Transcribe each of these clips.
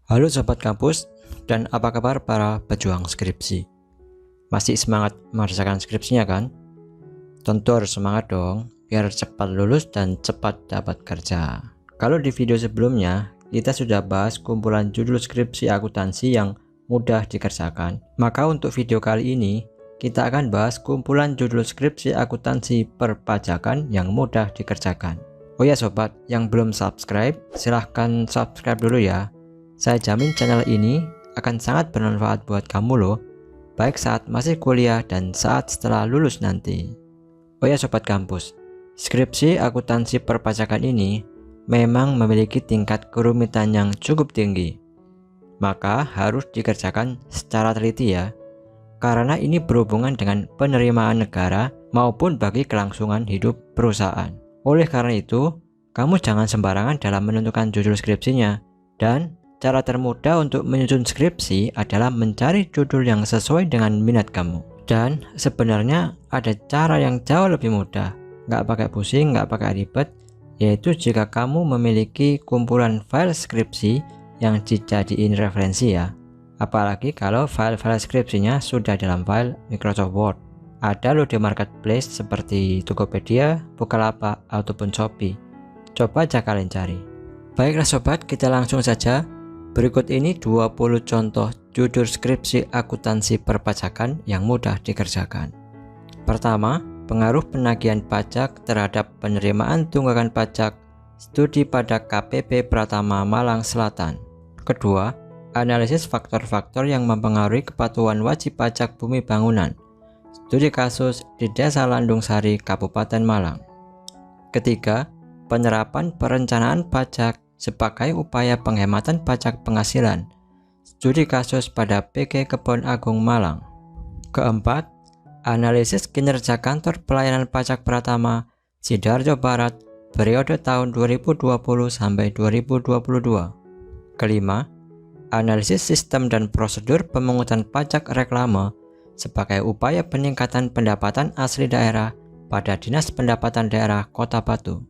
Halo Sobat Kampus, dan apa kabar para pejuang skripsi? Masih semangat mengerjakan skripsinya kan? Tentu harus semangat dong, biar cepat lulus dan cepat dapat kerja. Kalau di video sebelumnya, kita sudah bahas kumpulan judul skripsi akuntansi yang mudah dikerjakan. Maka untuk video kali ini, kita akan bahas kumpulan judul skripsi akuntansi perpajakan yang mudah dikerjakan. Oh ya sobat, yang belum subscribe, silahkan subscribe dulu ya. Saya jamin channel ini akan sangat bermanfaat buat kamu loh, baik saat masih kuliah dan saat setelah lulus nanti. Oh ya Sobat Kampus, skripsi akuntansi perpajakan ini memang memiliki tingkat kerumitan yang cukup tinggi. Maka harus dikerjakan secara teliti ya, karena ini berhubungan dengan penerimaan negara maupun bagi kelangsungan hidup perusahaan. Oleh karena itu, kamu jangan sembarangan dalam menentukan judul skripsinya, dan cara termudah untuk menyusun skripsi adalah mencari judul yang sesuai dengan minat kamu. Dan sebenarnya ada cara yang jauh lebih mudah, nggak pakai pusing, nggak pakai ribet, yaitu jika kamu memiliki kumpulan file skripsi yang dijadiin referensi ya. Apalagi kalau file-file skripsinya sudah dalam file Microsoft Word. Ada loh di marketplace seperti Tokopedia, Bukalapak, ataupun Shopee. Coba aja kalian cari. Baiklah sobat, kita langsung saja. Berikut ini 20 contoh judul skripsi akuntansi perpajakan yang mudah dikerjakan. Pertama, pengaruh penagihan pajak terhadap penerimaan tunggakan pajak, studi pada KPP Pratama Malang Selatan. Kedua, analisis faktor-faktor yang mempengaruhi kepatuhan wajib pajak bumi bangunan, studi kasus di Desa Landung Sari, Kabupaten Malang. Ketiga, penerapan perencanaan pajak sebagai upaya penghematan pajak penghasilan, studi kasus pada PG Kebon Agung Malang. Keempat, analisis kinerja kantor pelayanan pajak Pratama Sidoarjo Barat periode tahun 2020 sampai 2022. Kelima, analisis sistem dan prosedur pemungutan pajak reklame sebagai upaya peningkatan pendapatan asli daerah pada Dinas Pendapatan Daerah Kota Batu.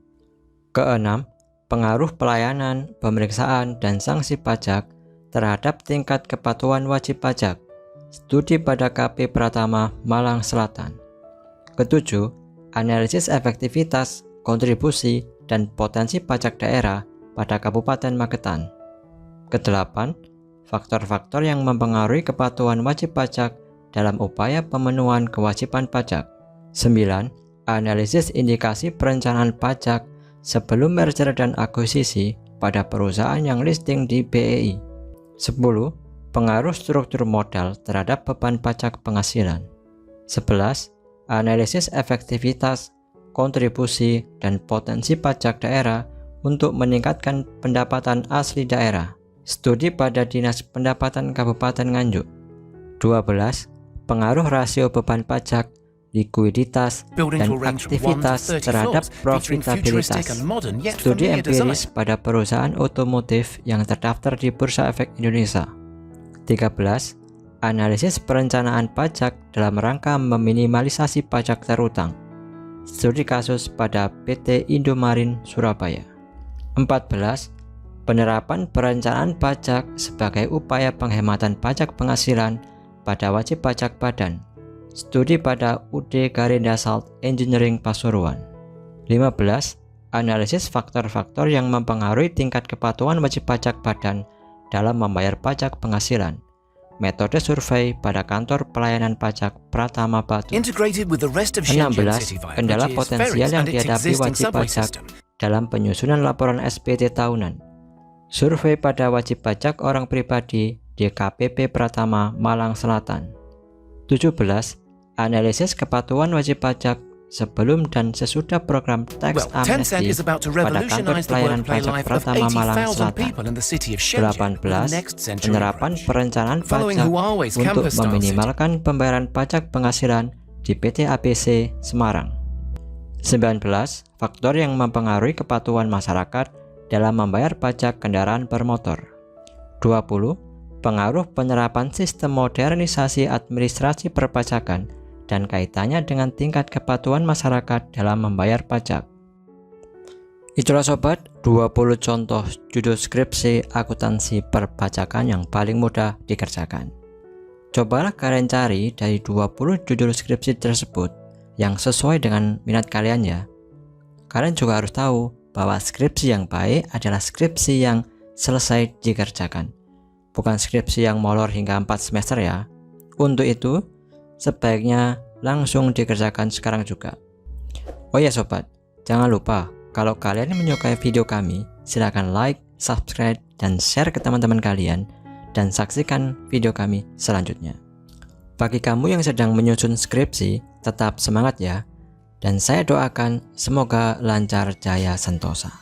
Keenam, pengaruh pelayanan, pemeriksaan, dan sanksi pajak terhadap tingkat kepatuhan wajib pajak, studi pada KP Pratama Malang Selatan. Ketujuh, analisis efektivitas, kontribusi, dan potensi pajak daerah pada Kabupaten Magetan. Kedelapan, faktor-faktor yang mempengaruhi kepatuhan wajib pajak dalam upaya pemenuhan kewajiban pajak. 9. Analisis indikasi perencanaan pajak sebelum merger dan akuisisi pada perusahaan yang listing di BEI. 10. Pengaruh struktur modal terhadap beban pajak penghasilan. 11. Analisis efektivitas, kontribusi, dan potensi pajak daerah untuk meningkatkan pendapatan asli daerah. Studi pada Dinas Pendapatan Kabupaten Nganjuk. 12. Pengaruh rasio beban pajak, likuiditas, dan aktivitas terhadap profitabilitas, studi empiris pada perusahaan otomotif yang terdaftar di Bursa Efek Indonesia. 13. Analisis perencanaan pajak dalam rangka meminimalisasi pajak terutang, studi kasus pada PT Indomarin Surabaya. 14. Penerapan perencanaan pajak sebagai upaya penghematan pajak penghasilan pada wajib pajak badan, studi pada UD Garinda Salt Engineering Pasuruan. 15. Analisis faktor-faktor yang mempengaruhi tingkat kepatuhan wajib pajak badan dalam membayar pajak penghasilan, metode survei pada kantor pelayanan pajak Pratama Batu. 16. Kendala potensial yang dihadapi wajib pajak dalam penyusunan laporan SPT tahunan, survei pada wajib pajak orang pribadi di KPP Pratama Malang Selatan. 17. Analisis kepatuhan wajib pajak sebelum dan sesudah program tax amnesty pada kantor pelayanan pajak Pratama Malang Selatan. 18. Penerapan perencanaan pajak untuk meminimalkan pembayaran pajak penghasilan di PT ABC Semarang. 19. Faktor yang mempengaruhi kepatuhan masyarakat dalam membayar pajak kendaraan bermotor. 20. Pengaruh penerapan sistem modernisasi administrasi perpajakan dan kaitannya dengan tingkat kepatuhan masyarakat dalam membayar pajak. Itulah sobat 20 contoh judul skripsi akuntansi perpajakan yang paling mudah dikerjakan. Cobalah kalian cari dari 20 judul skripsi tersebut yang sesuai dengan minat kalian ya. Kalian juga harus tahu bahwa skripsi yang baik adalah skripsi yang selesai dikerjakan, bukan skripsi yang molor hingga 4 semester ya. Untuk itu, sebaiknya langsung dikerjakan sekarang juga. Oh ya sobat, jangan lupa kalau kalian menyukai video kami, silahkan like, subscribe, dan share ke teman-teman kalian, dan saksikan video kami selanjutnya. Bagi kamu yang sedang menyusun skripsi, tetap semangat ya, dan saya doakan semoga lancar jaya sentosa.